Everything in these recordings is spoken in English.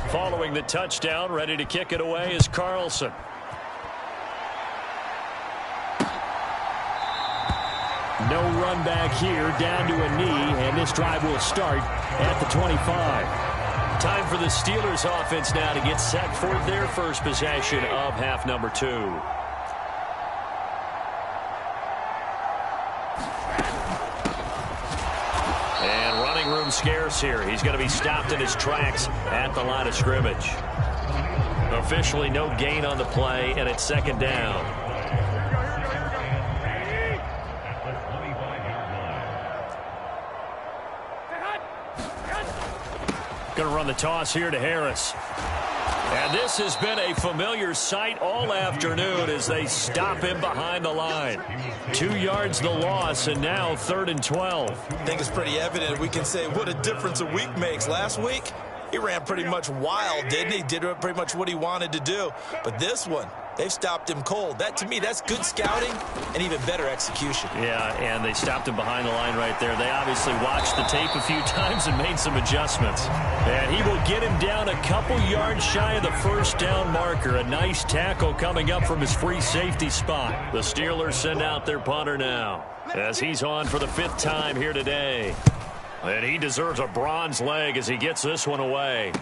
Following the touchdown, ready to kick it away is Carlson. No run back here, down to a knee, and this drive will start at the 25. Time for the Steelers offense now to get set for their first possession of half number 2. And running room scarce here. He's going to be stopped in his tracks at the line of scrimmage. Officially no gain on the play, and it's second down. Going to run the toss here to Harris. And this has been a familiar sight all afternoon as they stop him behind the line. 2 yards the loss, and now 3rd and 12. I think it's pretty evident. We can say what a difference a week makes. Last week, he ran pretty much wild, didn't he? Did pretty much what he wanted to do. But this one, they've stopped him cold. That, to me, that's good scouting and even better execution. Yeah, and they stopped him behind the line right there. They obviously watched the tape a few times and made some adjustments. And he will get him down a couple yards shy of the first down marker. A nice tackle coming up from his free safety spot. The Steelers send out their punter now as he's on for the 5th time here today. And he deserves a bronze leg as he gets this one away.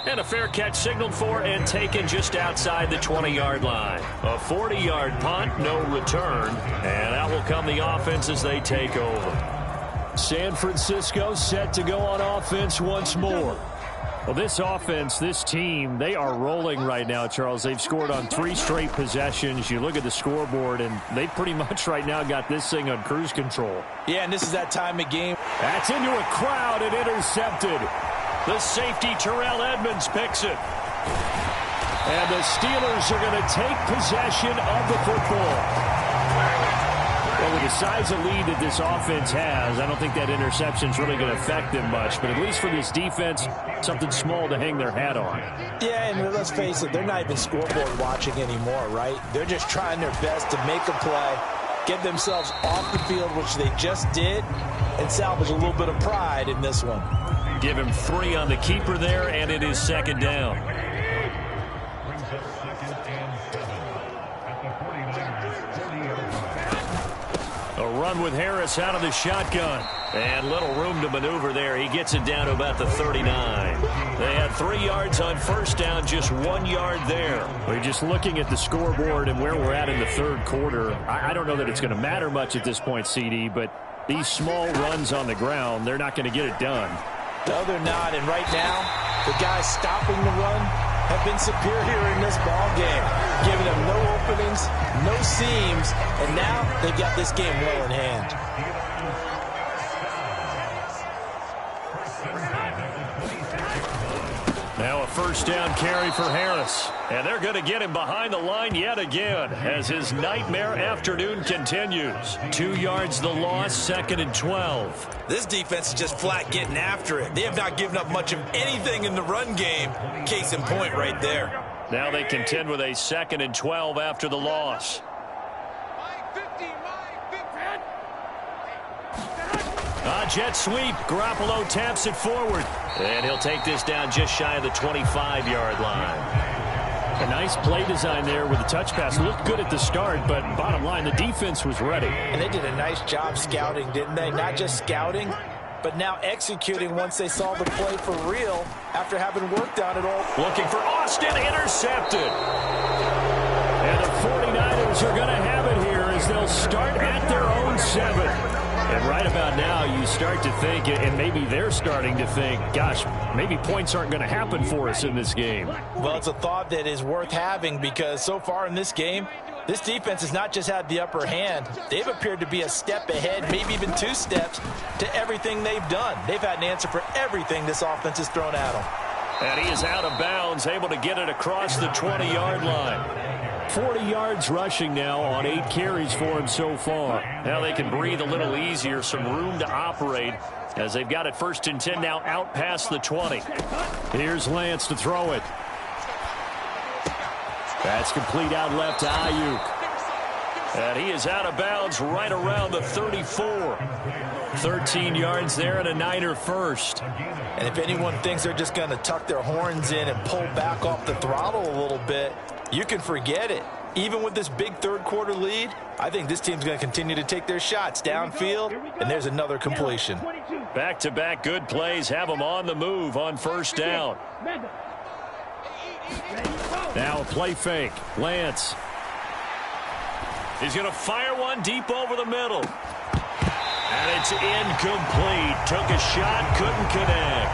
And a fair catch signaled for and taken just outside the 20-yard line. A 40-yard punt, no return. And out will come the offense as they take over. San Francisco set to go on offense once more. Well, this offense, this team, they are rolling right now, Charles. They've scored on 3 straight possessions. You look at the scoreboard, and they pretty much right now got this thing on cruise control. Yeah, and this is that time of game. That's into a crowd and intercepted. The safety, Terrell Edmonds, picks it. And the Steelers are going to take possession of the football. Well, with the size of lead that this offense has, I don't think that interception is really going to affect them much. But at least for this defense, something small to hang their hat on. Yeah, and let's face it, they're not even scoreboard watching anymore, right? They're just trying their best to make a play, get themselves off the field, which they just did, and salvage a little bit of pride in this one. Give him 3 on the keeper there, and it is second down. A run with Harris out of the shotgun. And little room to maneuver there. He gets it down to about the 39. They had 3 yards on first down, just 1 yard there. We're just looking at the scoreboard and where we're at in the 3rd quarter. I don't know that it's going to matter much at this point, CD, but these small runs on the ground, they're not going to get it done. No, they're not. And right now, the guys stopping the run have been superior in this ball game, giving them no openings, no seams, and now they've got this game well in hand. Now a first down carry for Harris. And they're going to get him behind the line yet again as his nightmare afternoon continues. 2 yards the loss, 2nd and 12. This defense is just flat getting after it. They have not given up much of anything in the run game. Case in point right there. Now they contend with a 2nd and 12 after the loss. Jet sweep. Garoppolo taps it forward. And he'll take this down just shy of the 25-yard line. A nice play design there with the touch pass. Looked good at the start, but bottom line, the defense was ready. And they did a nice job scouting, didn't they? Not just scouting, but now executing once they saw the play for real after having worked on it all. Looking for Austin, intercepted. And the 49ers are going to have it here as they'll start at their own 7. And right about now, you start to think, and maybe they're starting to think, gosh, maybe points aren't going to happen for us in this game. Well, it's a thought that is worth having because so far in this game, this defense has not just had the upper hand. They've appeared to be a step ahead, maybe even 2 steps to everything they've done. They've had an answer for everything this offense has thrown at them. And he is out of bounds, able to get it across the 20-yard line. 40 yards rushing now on 8 carries for him so far. Now they can breathe a little easier, some room to operate as they've got it 1st and 10 now out past the 20. Here's Lance to throw it. That's complete out left to Ayuk. And he is out of bounds right around the 34. 13 yards there and a Niner first. And if anyone thinks they're just going to tuck their horns in and pull back off the throttle a little bit, you can forget it. Even with this big third-quarter lead, I think this team's going to continue to take their shots downfield, and there's another completion. Back-to-back good plays have them on the move on first down. Now a play fake. Lance. He's going to fire one deep over the middle. And it's incomplete. Took a shot, couldn't connect.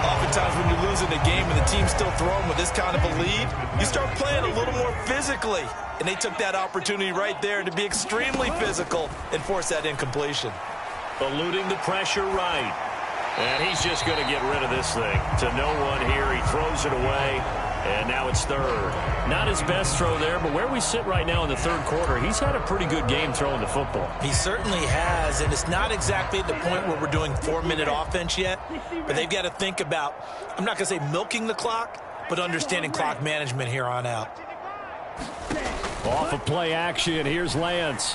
Oftentimes when you're losing a game and the team's still throwing with this kind of a lead, you start playing a little more physically. And they took that opportunity right there to be extremely physical and force that incompletion. Eluding the pressure right. And he's just going to get rid of this thing. To no one here. He throws it away. And now it's third. Not his best throw there, but where we sit right now in the third quarter, he's had a pretty good game throwing the football. He certainly has, and it's not exactly at the point where we're doing 4-minute offense yet, but they've got to think about, I'm not going to say milking the clock, but understanding clock management here on out. Off of play action, here's Lance.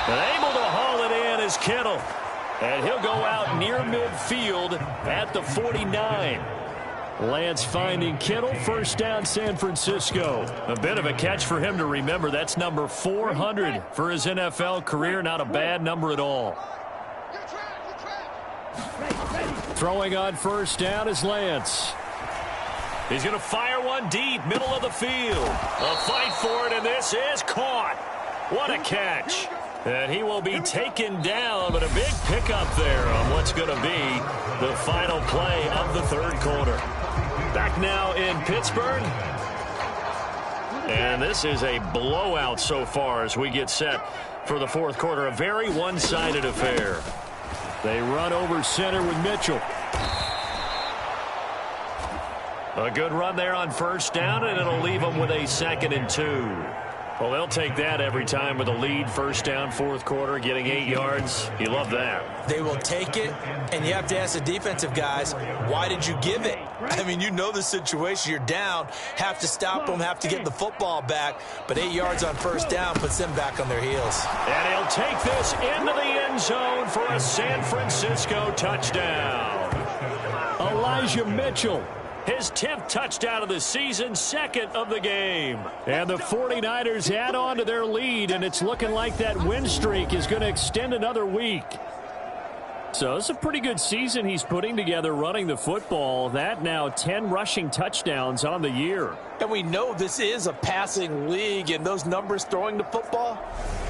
And able to haul it in is Kittle. And he'll go out near midfield at the 49. Lance finding Kittle, first down San Francisco. A bit of a catch for him to remember. That's number 400 for his NFL career. Not a bad number at all. Throwing on first down is Lance. He's going to fire one deep, middle of the field. A fight for it, and this is caught. What a catch. And he will be taken down, but a big pickup there on what's going to be the final play of the third quarter. Back now in Pittsburgh. And this is a blowout so far as we get set for the fourth quarter. A very one-sided affair. They run over center with Mitchell. A good run there on first down, and it'll leave them with a 2nd and 2. Well, they'll take that every time with a lead. First down, fourth quarter, getting 8 yards. You love that. They will take it, and you have to ask the defensive guys, why did you give it? I mean, you know the situation. You're down, have to stop them, have to get the football back, but 8 yards on first down puts them back on their heels. And he'll take this into the end zone for a San Francisco touchdown. Elijah Mitchell. His 10th touchdown of the season, 2nd of the game. And the 49ers add on to their lead, and it's looking like that win streak is going to extend another week. So it's a pretty good season he's putting together running the football. That now 10 rushing touchdowns on the year. And we know this is a passing league, and those numbers throwing the football,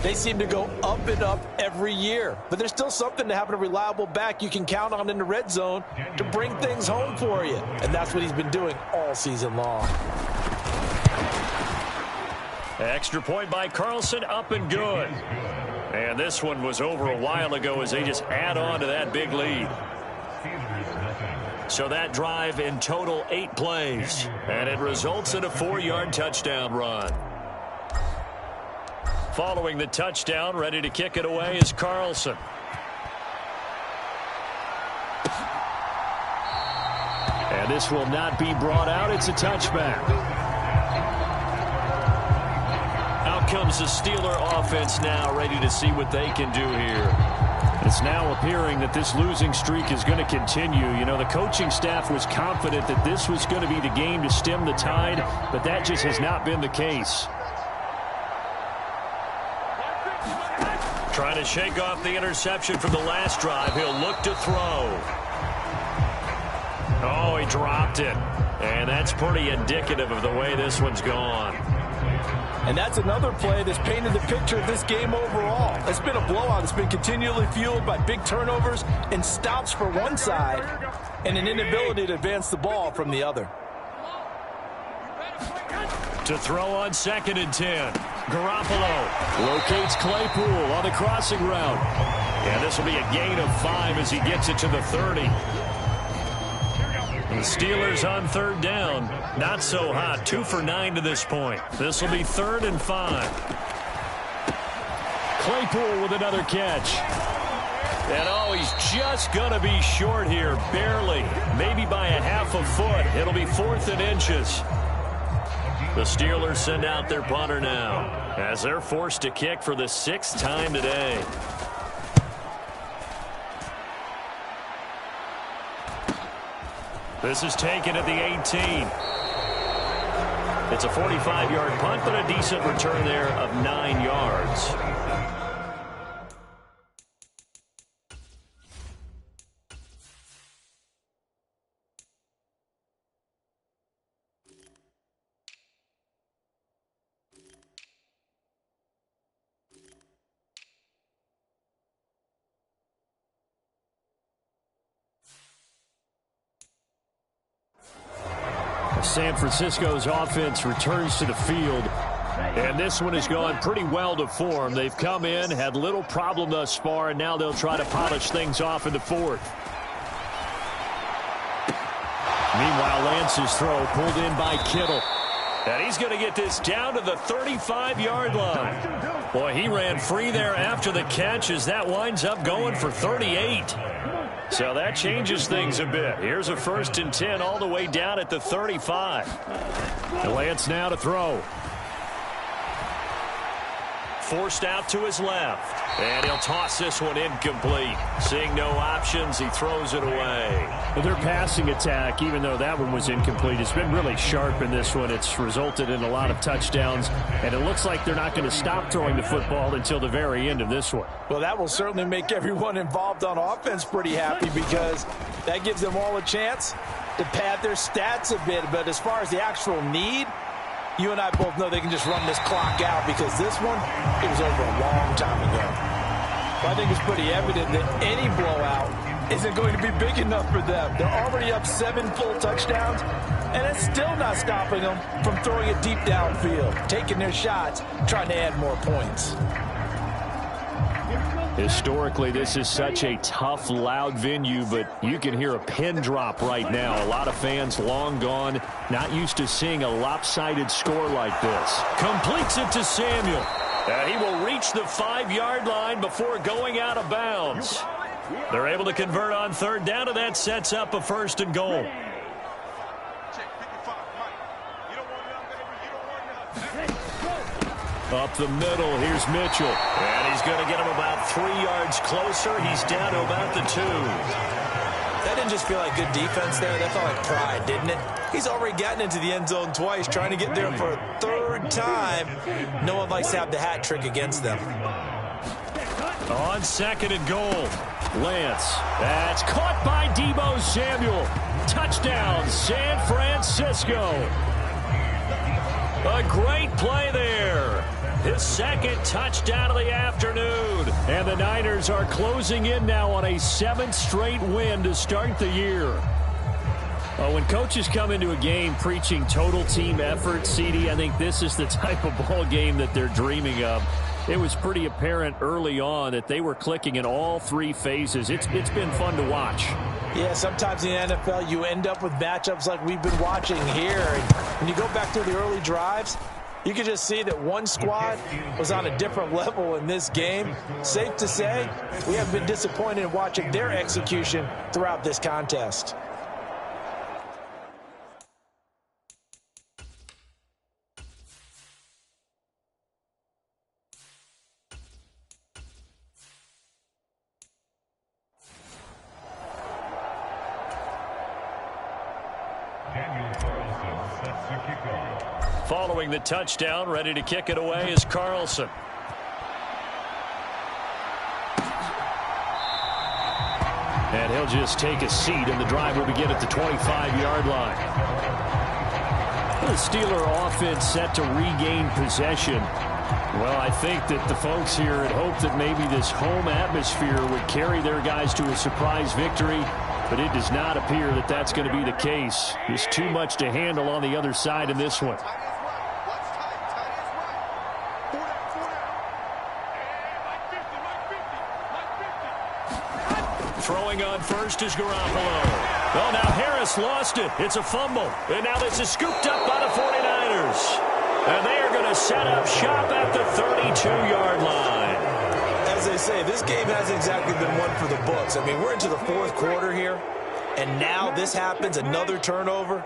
they seem to go up and up every year. But there's still something to having a reliable back you can count on in the red zone to bring things home for you. And that's what he's been doing all season long. Extra point by Carlson, up and good. And this one was over a while ago as they just add on to that big lead. So that drive in total 8 plays. And it results in a 4-yard touchdown run. Following the touchdown, ready to kick it away is Carlson. And this will not be brought out. It's a touchback. Out comes the Steeler offense now, ready to see what they can do here. It's now appearing that this losing streak is going to continue. You know, the coaching staff was confident that this was going to be the game to stem the tide, but that just has not been the case. Trying to shake off the interception from the last drive. He'll look to throw. Oh, he dropped it. And that's pretty indicative of the way this one's gone. And that's another play that's painted the picture of this game overall. It's been a blowout. It's been continually fueled by big turnovers and stops for one side and an inability to advance the ball from the other. To throw on 2nd and 10. Garoppolo locates Claypool on the crossing route. And this will be a gain of 5 as he gets it to the 30. The Steelers on third down. Not so hot. 2 for 9 to this point. This will be 3rd and 5. Claypool with another catch. And oh, he's just going to be short here. Barely. Maybe by a half a foot. It'll be 4th and inches. The Steelers send out their punter now as they're forced to kick for the 6th time today. This is taken at the 18. It's a 45-yard punt, but a decent return there of 9 yards. San Francisco's offense returns to the field, and this one has gone pretty well to form. They've come in, had little problem thus far, and now they'll try to polish things off in the fourth. Meanwhile, Lance's throw pulled in by Kittle. And he's going to get this down to the 35-yard line. Boy, he ran free there after the catch as that winds up going for 38. So that changes things a bit. Here's a 1st and 10 all the way down at the 35. Lance now to throw. Forced out to his left. And he'll toss this one incomplete. Seeing no options, he throws it away. Well, their passing attack, even though that one was incomplete, has been really sharp in this one. It's resulted in a lot of touchdowns, and it looks like they're not going to stop throwing the football until the very end of this one. Well, that will certainly make everyone involved on offense pretty happy because that gives them all a chance to pad their stats a bit. But as far as the actual need, you and I both know they can just run this clock out because this one, it was over a long time ago. But I think it's pretty evident that any blowout isn't going to be big enough for them. They're already up 7 full touchdowns, and it's still not stopping them from throwing it deep downfield, taking their shots, trying to add more points. Historically, this is such a tough, loud venue, but you can hear a pin drop right now. A lot of fans long gone, not used to seeing a lopsided score like this. Completes it to Samuel. And he will reach the 5-yard line before going out of bounds. They're able to convert on 3rd down, and that sets up a 1st and goal. Up the middle, here's Mitchell. And he's going to get him about 3 yards closer. He's down to about the 2. That didn't just feel like good defense there. That felt like pride, didn't it? He's already gotten into the end zone twice, trying to get there for a 3rd time. No one likes to have the hat trick against them. On 2nd and goal, Lance. That's caught by Deebo Samuel. Touchdown, San Francisco. A great play there. His 2nd touchdown of the afternoon. And the Niners are closing in now on a 7th straight win to start the year. When coaches come into a game preaching total team effort, CD, I think this is the type of ball game that they're dreaming of. It was pretty apparent early on that they were clicking in all 3 phases. It's been fun to watch. Yeah, sometimes in the NFL you end up with matchups like we've been watching here. And when you go back through the early drives, you can just see that one squad was on a different level in this game. Safe to say, we have been disappointed in watching their execution throughout this contest. Following the touchdown, ready to kick it away is Carlson. And he'll just take a seat, and the drive will begin at the 25-yard line. The Steeler offense set to regain possession. Well, I think that the folks here had hoped that maybe this home atmosphere would carry their guys to a surprise victory, but it does not appear that that's going to be the case. There's too much to handle on the other side in this one. Throwing on first is Garoppolo. Oh, now Harris lost it. It's a fumble. And now this is scooped up by the 49ers. And they are going to set up shop at the 32-yard line. As they say, this game hasn't exactly been one for the books. I mean, we're into the 4th quarter here, and now this happens, another turnover.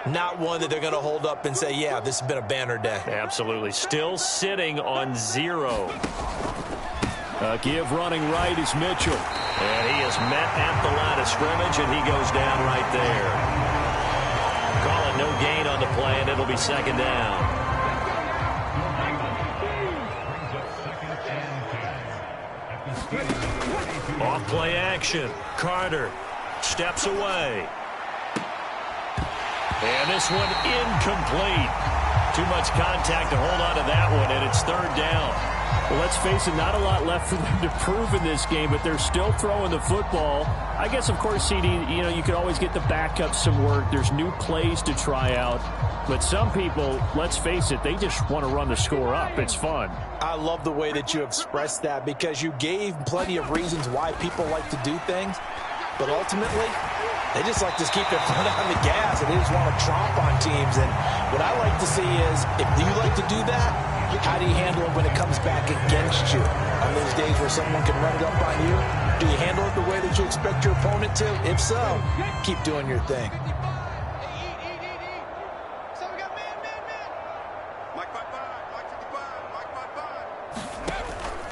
Not one that they're going to hold up and say, yeah, this has been a banner day. Absolutely. Still sitting on 0. Give running right is Mitchell. And he is met at the line of scrimmage, and he goes down right there. Call it no gain on the play, and it'll be second down. Off play action. Carter steps away. And this one incomplete. Too much contact to hold on to that one, and it's third down. Well, let's face it, not a lot left for them to prove in this game, but they're still throwing the football. I guess, of course, CD, you could always get the backup some work. There's new plays to try out. But some people, let's face it, they just want to run the score up. It's fun. I love the way that you expressed that because you gave plenty of reasons why people like to do things. But ultimately, they just like to keep their foot on the gas, and they just want to tromp on teams. And what I like to see is, if you like to do that, how do you handle it when it comes back against you? On those days where someone can run it up on you, do you handle it the way that you expect your opponent to? If so, keep doing your thing.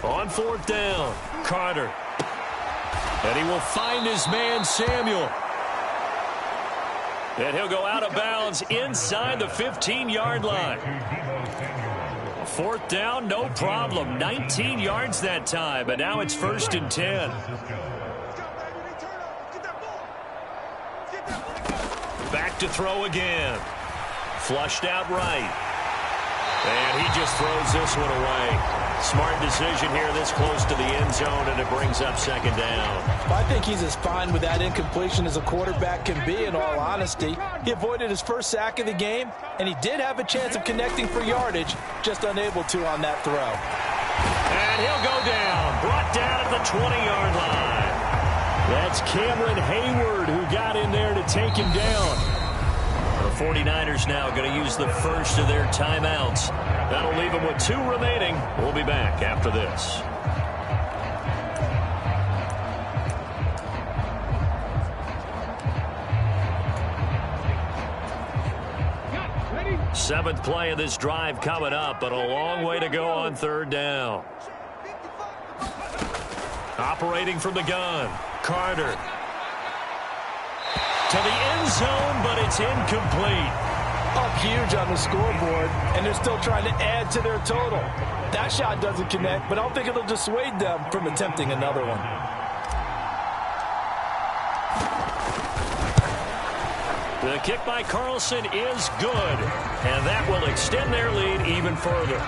On fourth down, Carter. And he will find his man, Samuel. And he'll go out of bounds inside the 15-yard line. Fourth down, no problem. 19 yards that time, but now it's 1st and 10. Back to throw again. Flushed out right. And he just throws this one away. Smart decision here this close to the end zone, and it brings up second down. I think he's as fine with that incompletion as a quarterback can be, in all honesty. He avoided his first sack of the game, and he did have a chance of connecting for yardage, just unable to on that throw. And he'll go down, brought down at the 20-yard line. That's Cameron Hayward who got in there to take him down. The 49ers now going to use the first of their timeouts. That'll leave them with 2 remaining. We'll be back after this. Seventh play of this drive coming up, but a long way to go on third down. Operating from the gun, Carter. To the end zone, but it's incomplete. Up huge on the scoreboard, and they're still trying to add to their total. That shot doesn't connect, but I don't think it'll dissuade them from attempting another one. The kick by Carlson is good, and that will extend their lead even further.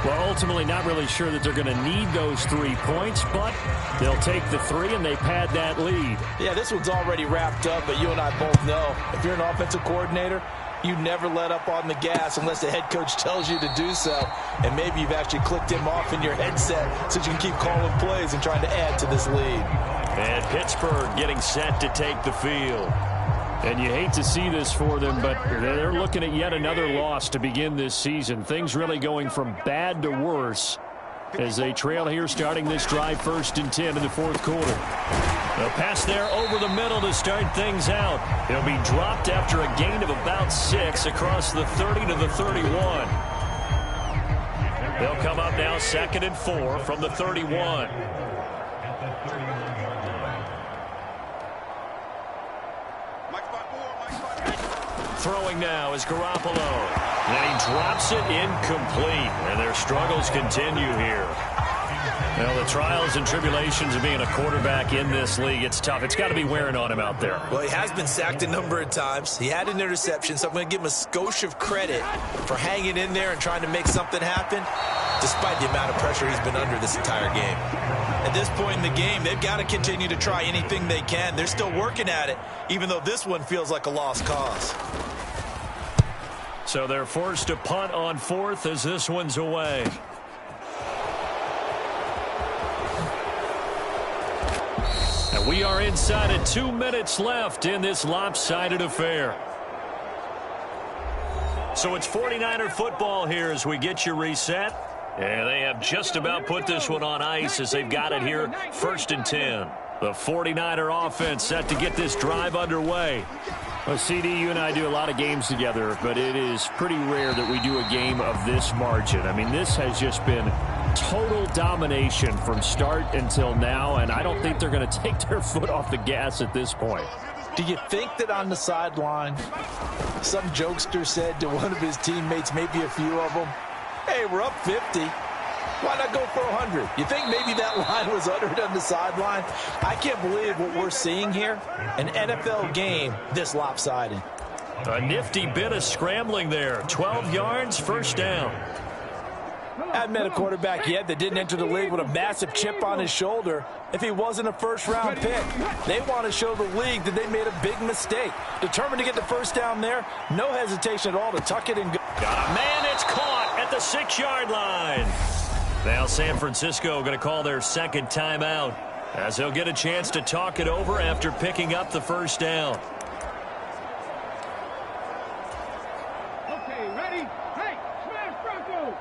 Well, ultimately not really sure that they're going to need those 3 points, but they'll take the 3 and they pad that lead. Yeah, this one's already wrapped up, but you and I both know if you're an offensive coordinator, you never let up on the gas unless the head coach tells you to do so. And maybe you've actually clicked him off in your headset so you can keep calling plays and trying to add to this lead. And Pittsburgh getting set to take the field. And you hate to see this for them, but they're looking at yet another loss to begin this season. Things really going from bad to worse as they trail here starting this drive 1st and 10 in the 4th quarter. A pass there over the middle to start things out. It'll be dropped after a gain of about 6 across the 30 to the 31. They'll come up now 2nd and 4 from the 31. Throwing now is Garoppolo. And he drops it incomplete. And their struggles continue here. Well, the trials and tribulations of being a quarterback in this league, it's tough. It's got to be wearing on him out there. Well, he has been sacked a number of times. He had an interception, so I'm going to give him a skosh of credit for hanging in there and trying to make something happen, despite the amount of pressure he's been under this entire game. At this point in the game, they've got to continue to try anything they can. They're still working at it, even though this one feels like a lost cause. So they're forced to punt on 4th as this one's away. And we are inside of 2 minutes left in this lopsided affair. So it's 49er football here as we get you reset. And they have just about put this one on ice as they've got it here 1st and 10. The 49er offense set to get this drive underway. Well, CD, you and I do a lot of games together, but it is pretty rare that we do a game of this margin. I mean, this has just been total domination from start until now, and I don't think they're going to take their foot off the gas at this point. Do you think that on the sideline, some jokester said to one of his teammates, maybe a few of them, hey, we're up 50. Why not go for 100? You think maybe that line was uttered on the sideline? I can't believe what we're seeing here. An NFL game this lopsided. A nifty bit of scrambling there. 12 yards, first down. I haven't met a quarterback yet that didn't enter the league with a massive chip on his shoulder if he wasn't a first-round pick. They want to show the league that they made a big mistake. Determined to get the first down there, no hesitation at all to tuck it and go. Got a man, it's caught at the 6-yard line. Now San Francisco going to call their second timeout as they'll get a chance to talk it over after picking up the first down. Okay, ready? Hey, smash Bronco!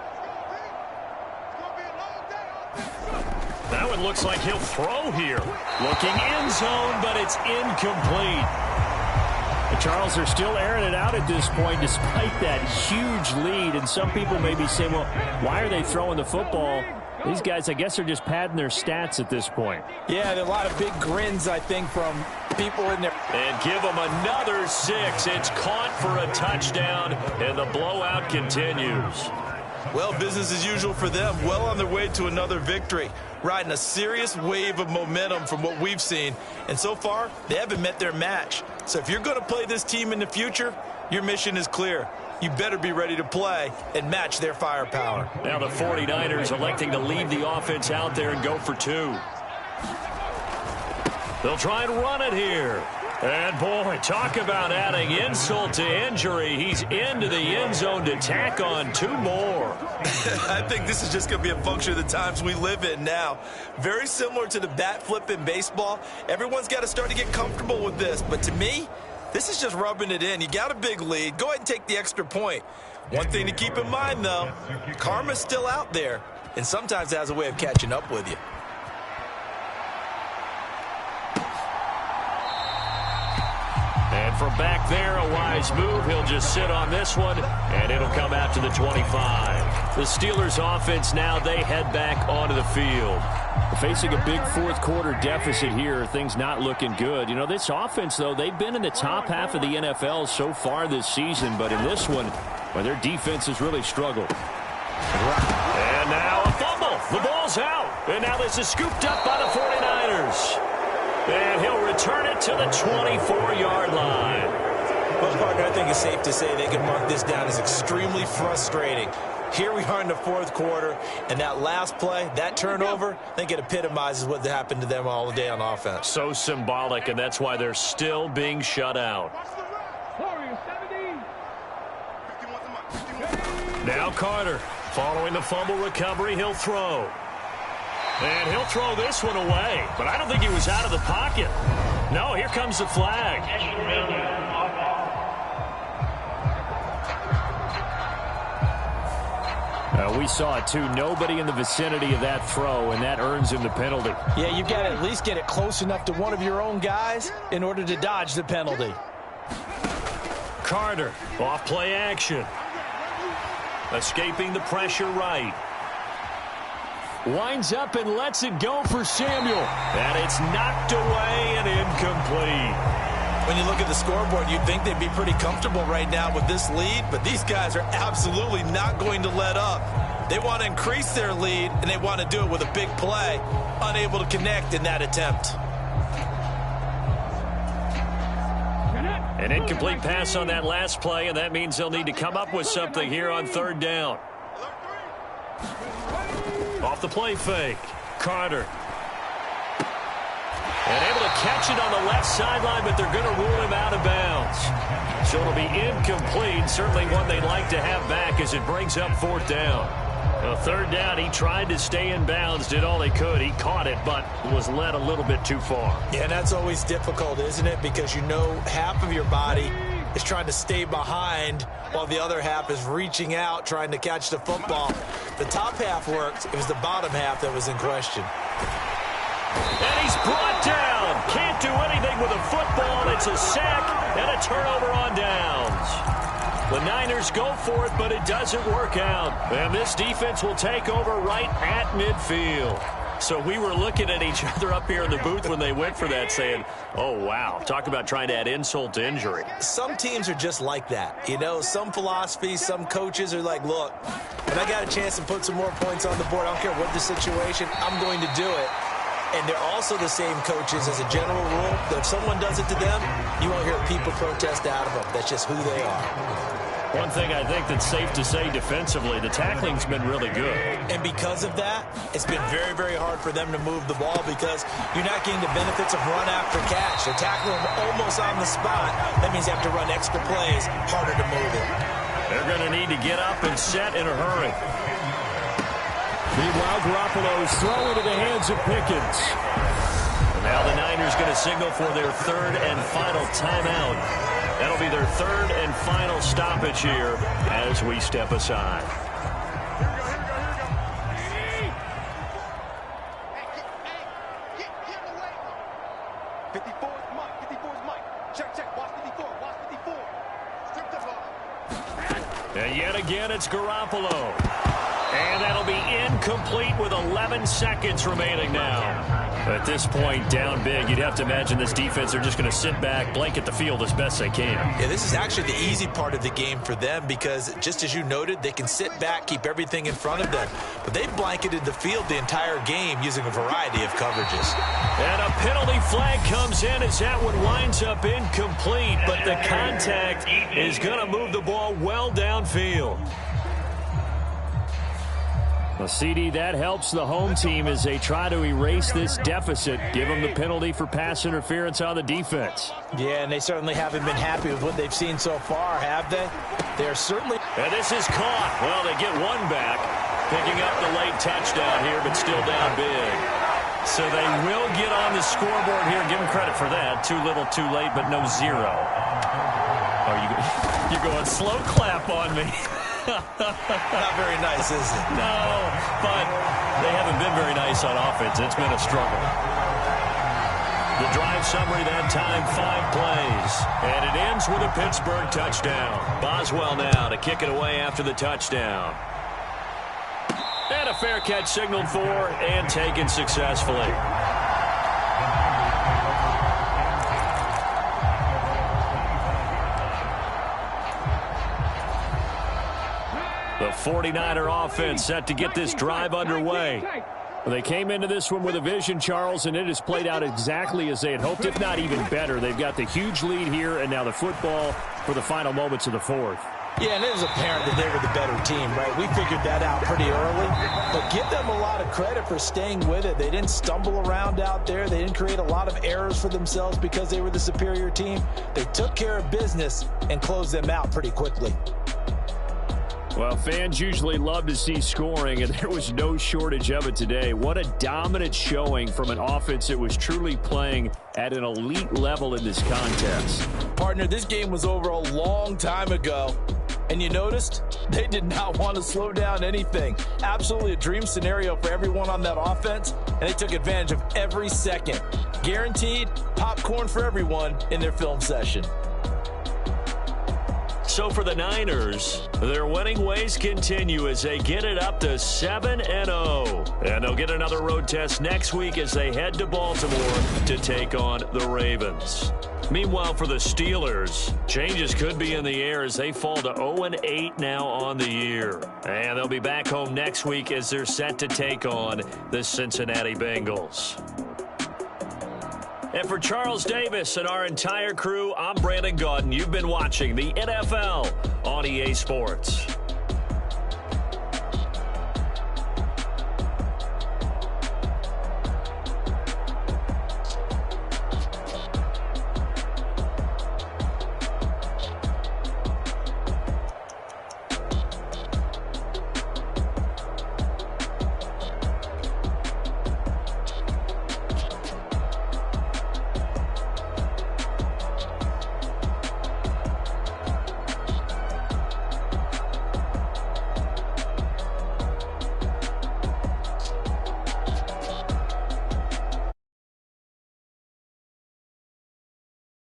That one looks like he'll throw here. Looking end zone, but it's incomplete. The Charles are still airing it out at this point despite that huge lead. And some people may be saying, well, why are they throwing the football? These guys, I guess, are just padding their stats at this point. Yeah, there are a lot of big grins, I think, from people in there. And give them another 6. It's caught for a touchdown, and the blowout continues. Well, business as usual for them. Well on their way to another victory. Riding a serious wave of momentum from what we've seen. And so far, they haven't met their match. So if you're going to play this team in the future, your mission is clear. You better be ready to play and match their firepower. Now the 49ers electing to leave the offense out there and go for 2. They'll try and run it here. And, boy, talk about adding insult to injury. He's into the end zone to tack on 2 more. I think this is just going to be a function of the times we live in now. Very similar to the bat flip in baseball. Everyone's got to start to get comfortable with this. But to me, this is just rubbing it in. You got a big lead. Go ahead and take the extra point. One thing to keep in mind, though, karma's still out there, and sometimes it has a way of catching up with you. And from back there, a wise move. He'll just sit on this one, and it'll come out to the 25. The Steelers offense now, they head back onto the field. Facing a big fourth-quarter deficit here, things not looking good. You know, this offense, though, they've been in the top half of the NFL so far this season, but in this one, well, their defense has really struggled. And now a fumble. The ball's out. And now this is scooped up by the 49ers. And he'll return it to the 24-yard line. Well, partner, I think it's safe to say they can mark this down as extremely frustrating. Here we are in the fourth quarter, and that last play, that turnover, I think it epitomizes what happened to them all day on offense. So symbolic, and that's why they're still being shut out. Now Carter, following the fumble recovery, he'll throw. And he'll throw this one away, but I don't think he was out of the pocket. No, here comes the flag. We saw it, too. Nobody in the vicinity of that throw, and that earns him the penalty. Yeah, you've got to at least get it close enough to one of your own guys in order to dodge the penalty. Carter, off play action. Escaping the pressure right. Winds up and lets it go for Samuel. And it's knocked away and incomplete. When you look at the scoreboard, you'd think they'd be pretty comfortable right now with this lead, but these guys are absolutely not going to let up. They want to increase their lead, and they want to do it with a big play. Unable to connect in that attempt. An incomplete pass on that last play, and that means they'll need to come up with something here on third down. Off the play fake. Carter. And able to catch it on the left sideline, but they're going to rule him out of bounds. So it'll be incomplete. Certainly one they'd like to have back as it brings up fourth down. Well, third down, he tried to stay in bounds, did all he could. He caught it, but was led a little bit too far. Yeah, and that's always difficult, isn't it? Because you know half of your body is trying to stay behind while the other half is reaching out, trying to catch the football. The top half worked. It was the bottom half that was in question. And he's brought down. Can't can't do anything with a football. It's a sack and a turnover on downs. The Niners go for it, but it doesn't work out. And this defense will take over right at midfield. So we were looking at each other up here in the booth when they went for that saying, oh, wow. Talk about trying to add insult to injury. Some teams are just like that. You know, some philosophies, some coaches are like, look, when I got a chance to put some more points on the board, I don't care what the situation, I'm going to do it. And they're also the same coaches as a general rule. That if someone does it to them, you won't hear people protest out of them. That's just who they are. One thing I think that's safe to say defensively, the tackling's been really good. And because of that, it's been very, very hard for them to move the ball because you're not getting the benefits of run after catch. They're tackling them almost on the spot. That means you have to run extra plays, harder to move it. They're going to need to get up and set in a hurry. Meanwhile, Garoppolo's throw into the hands of Pickens. Now the Niners going to signal for their third and final timeout. That'll be their third and final stoppage here as we step aside. And yet again, it's Garoppolo. And that'll be incomplete with 11 seconds remaining now. At this point, down big, you'd have to imagine this defense, they're just going to sit back, blanket the field as best they can. Yeah, this is actually the easy part of the game for them because, just as you noted, they can sit back, keep everything in front of them. But they've blanketed the field the entire game using a variety of coverages. And a penalty flag comes in as that one winds up incomplete, but the contact is going to move the ball well downfield. Well, CD, that helps the home team as they try to erase this deficit. Give them the penalty for pass interference on the defense. Yeah, and they certainly haven't been happy with what they've seen so far, have they? They're certainly... And this is caught. Well, they get one back, picking up the late touchdown here, but still down big. So they will get on the scoreboard here. Give them credit for that. Too little, too late, but no zero. Oh, you're going slow clap on me. Not very nice, is it? No, but they haven't been very nice on offense. It's been a struggle. The drive summary that time, 5 plays. And it ends with a Pittsburgh touchdown. Boswell now to kick it away after the touchdown. And a fair catch signaled for and taken successfully. The 49er offense set to get this drive underway. Well, they came into this one with a vision, Charles, and it has played out exactly as they had hoped, if not even better. They've got the huge lead here, and now the football for the final moments of the fourth. Yeah, and it was apparent that they were the better team, right? We figured that out pretty early. But give them a lot of credit for staying with it. They didn't stumble around out there. They didn't create a lot of errors for themselves because they were the superior team. They took care of business and closed them out pretty quickly. Well, fans usually love to see scoring, and there was no shortage of it today. What a dominant showing from an offense that was truly playing at an elite level in this contest. Partner, this game was over a long time ago, and you noticed they did not want to slow down anything. Absolutely a dream scenario for everyone on that offense, and they took advantage of every second. Guaranteed popcorn for everyone in their film session. So for the Niners, their winning ways continue as they get it up to 7-0. And they'll get another road test next week as they head to Baltimore to take on the Ravens. Meanwhile, for the Steelers, changes could be in the air as they fall to 0-8 now on the year. And they'll be back home next week as they're set to take on the Cincinnati Bengals. And for Charles Davis and our entire crew, I'm Brandon Gaudin. You've been watching the NFL on EA Sports.